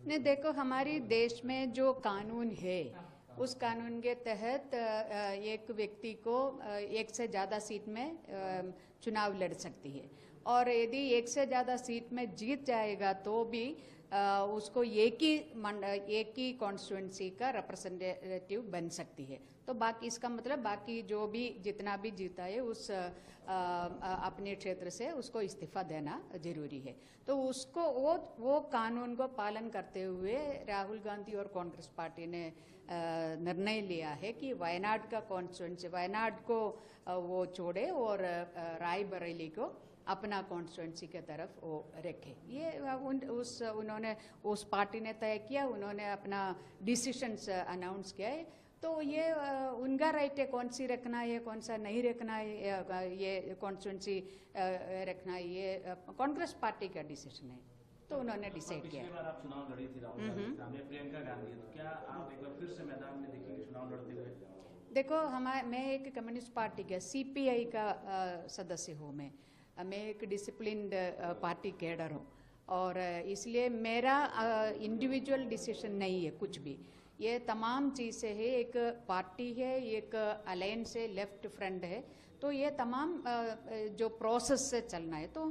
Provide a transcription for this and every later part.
नहीं, देखो हमारी देश में जो कानून है उस कानून के तहत एक व्यक्ति को एक से ज़्यादा सीट में चुनाव लड़ सकती है, और यदि एक से ज़्यादा सीट में जीत जाएगा तो भी उसको एक ही कॉन्स्टिट्यूंसी का रिप्रेजेंटेटिव बन सकती है। तो बाकी इसका मतलब बाकी जो भी जितना भी जीता है उस अपने क्षेत्र से उसको इस्तीफा देना जरूरी है। तो उसको वो कानून को पालन करते हुए राहुल गांधी और कांग्रेस पार्टी ने निर्णय लिया है कि वायनाड का कॉन्स्टिट्यूंसी, वायनाड को वो छोड़े और रायबरेली को अपना कॉन्स्टिट्यूंसी के तरफ वो रखे। ये उन्होंने उस पार्टी ने तय किया, उन्होंने अपना डिसीशंस अनाउंस किया है। तो ये उनका राइट है कौन सी रखना है कौन सा नहीं रखना है, ये कॉन्स्टिट्यूंसी रखना है, ये कांग्रेस पार्टी का डिसीजन है। तो उन्होंने डिसाइड किया। पिछली बार आप चुनाव लड़ी थी राहुल गांधी के सामने, प्रियंका गांधी, तो क्या आप एक बार फिर से मैदान में देखेंगे चुनाव लड़ते हुए? देखो मैं एक कम्युनिस्ट पार्टी का CPI का सदस्य हूँ। मैं एक डिसिप्लिन्ड पार्टी कैडर हूँ, और इसलिए मेरा इंडिविजुअल डिसीजन नहीं है कुछ भी। ये तमाम चीज़ें है, एक पार्टी है, एक अलायंस है, लेफ्ट फ्रंट है, तो ये तमाम जो प्रोसेस से चलना है। तो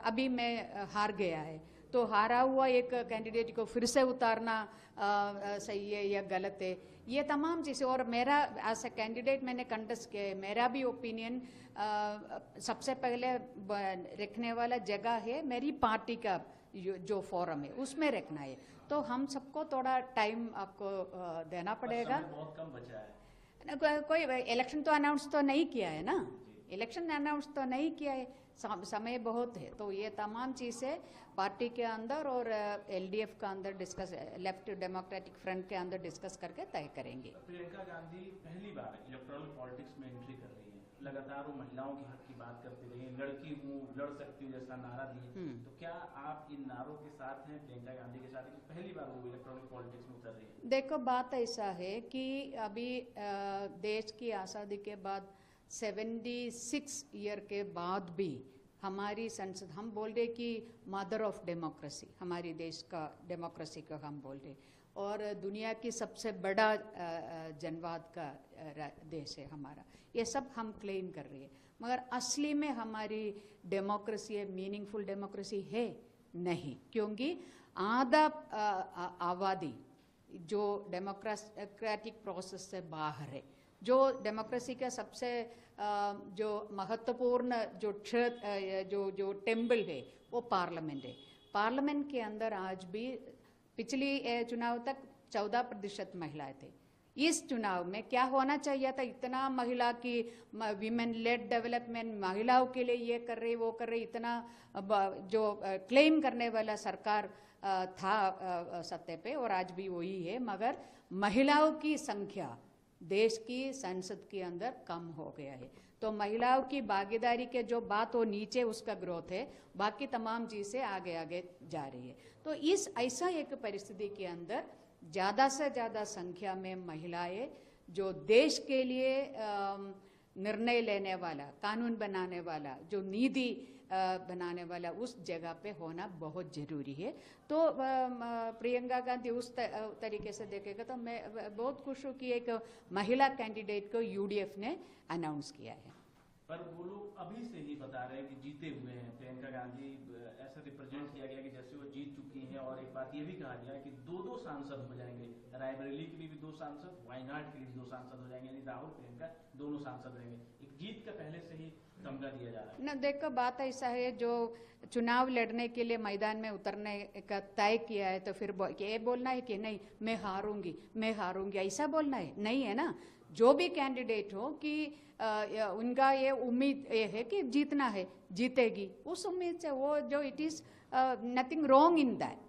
अभी मैं हार गया है, तो हारा हुआ एक कैंडिडेट को फिर से उतारना सही है या गलत है, ये तमाम चीज़ें। और मेरा एज ए कैंडिडेट मैंने कंटेस्ट किया है, मेरा भी ओपिनियन सबसे पहले रखने वाला जगह है मेरी पार्टी का जो फोरम है उसमें रखना है। तो हम सबको थोड़ा टाइम आपको देना पड़ेगा। बहुत कम बचा है। कोई इलेक्शन तो अनाउंस तो नहीं किया है ना, इलेक्शन अनाउंस तो नहीं किया है, समय बहुत है। तो ये तमाम चीज़ें पार्टी के अंदर और LDF का अंदर डिस्कस, लेफ्ट डेमोक्रेटिक फ्रंट के अंदर डिस्कस करके तय करेंगे। प्रियंका गांधी पहली बार इलेक्टोरल पॉलिटिक्स में एंट्री कर रही है, लगातार वो महिलाओं के हक की बात करती रही है, लड़की हूँ लड़ सकती हूँ जैसा नारा दिए। तो क्या आप इन नारों के साथ हैं, प्रियंका गांधी के साथ, कि पहली बार वो इलेक्टोरल पॉलिटिक्स में उतर रही है? देखो बात ऐसा है कि अभी देश की आज़ादी के बाद 76 ईयर के बाद भी हमारी संसद, हम बोल रहे कि मदर ऑफ डेमोक्रेसी, हमारी देश का डेमोक्रेसी का हम बोल रहे, और दुनिया की सबसे बड़ा जनवाद का देश है हमारा, ये सब हम क्लेम कर रहे हैं। मगर असली में हमारी डेमोक्रेसी है, मीनिंगफुल डेमोक्रेसी है नहीं, क्योंकि आधा आबादी जो डेमोक्रेटिक प्रोसेस से बाहर है, जो डेमोक्रेसी का सबसे जो महत्वपूर्ण जो टेम्पल है वो पार्लियामेंट है। पार्लियामेंट के अंदर आज भी पिछली चुनाव तक 14% महिलाएं थे। इस चुनाव में क्या होना चाहिए था, इतना महिला की विमेन लेड डेवलपमेंट, महिलाओं के लिए ये कर रही वो कर रही, इतना जो क्लेम करने वाला सरकार था सत्ते पे, और आज भी वही है, मगर महिलाओं की संख्या देश की संसद के अंदर कम हो गया है। तो महिलाओं की भागीदारी के जो बात हो नीचे उसका ग्रोथ है, बाकी तमाम चीज़ें आगे आगे जा रही है। तो इस ऐसा एक परिस्थिति के अंदर ज़्यादा से ज़्यादा संख्या में महिलाएं जो देश के लिए निर्णय लेने वाला, कानून बनाने वाला, जो नीति बनाने वाला उस जगह पे होना बहुत ज़रूरी है। तो प्रियंका गांधी उस तरीके से देखेगा तो मैं बहुत खुश हूँ कि एक महिला कैंडिडेट को UDF ने अनाउंस किया है। पर वो लोग अभी से ही बता रहे हैं कि जीते हुए हैं प्रियंका गांधी, ऐसा रिप्रेजेंट किया गया कि जैसे वो जीत चुकी हैं। और एक बात ये भी कहा गया है कि 2 सांसद हो जाएंगे, रायबरेली के लिए भी 2 सांसद, वायनाड के लिए भी 2 सांसद हो जाएंगे, यानी राहुल प्रियंका दोनों सांसद रहेंगे। एक जीत का पहले से ही तमगा दिया जा रहा है ना। देखो बात ऐसा है, जो चुनाव लड़ने के लिए मैदान में उतरने का तय किया है तो फिर ये बोलना है कि नहीं मैं हारूंगी, ऐसा बोलना है नहीं है ना। जो भी कैंडिडेट हो कि उनका ये उम्मीद ये है कि जीतना है, जीतेगी, उस उम्मीद से वो जो it is nothing wrong in that.